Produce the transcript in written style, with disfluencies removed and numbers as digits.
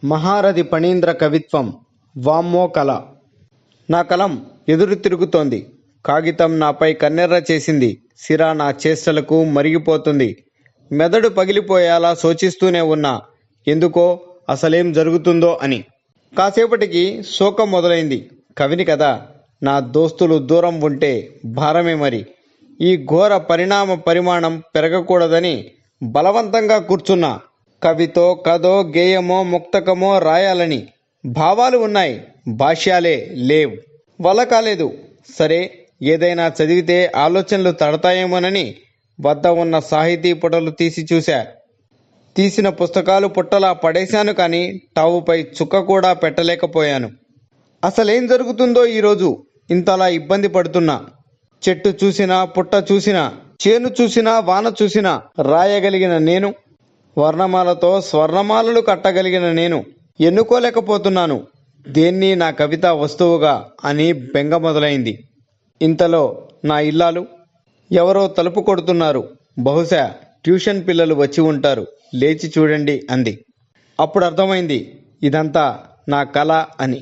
మహారథి ఫణీంద్ర కవిత్వం వామ్మో కళ. నా కలం ఎదురు తిరుగుతోంది. కాగితం నాపై కన్నెర్ర చేసింది. సిరా నా చేష్టలకు మరిగిపోతుంది. మెదడు పగిలిపోయేలా శోచిస్తూనే ఉన్నా, ఎందుకో అసలేం జరుగుతుందో అని. కాసేపటికి శోకం మొదలైంది. కవిని కదా, నా దోస్తులు దూరం ఉంటే భారమే మరి. ఈ ఘోర పరిమాణం పెరగకూడదని బలవంతంగా కూర్చున్నా. కవితో కథో గేయమో ముక్తకమో రాయాలని భావాలు ఉన్నాయి, భాష్యాలే లేవు. వల్ల కాలేదు. సరే, ఏదైనా చదివితే ఆలోచనలు తడతాయేమోనని వద్ద ఉన్న సాహితీ పుటలు తీసి చూశా. తీసిన పుస్తకాలు పుట్టలా పడేశాను, కానీ టావుపై చుక్క కూడా పెట్టలేకపోయాను. అసలేం జరుగుతుందో ఈరోజు ఇంతలా ఇబ్బంది పడుతున్నా. చెట్టు చూసినా, పుట్ట చూసినా, చేను చూసినా, వాన చూసినా రాయగలిగిన నేను, వర్ణమాలతో స్వర్ణమాలలు కట్టగలిగిన నేను ఎన్నుకోలేకపోతున్నాను దేన్ని నా కవితా వస్తువుగా అని బెంగ మొదలైంది. ఇంతలో నా ఇల్లాలు ఎవరో తలుపు కొడుతున్నారు. బహుశా ట్యూషన్ పిల్లలు వచ్చి ఉంటారు, లేచి చూడండి అంది. అప్పుడు అర్థమైంది ఇదంతా నా కళ అని.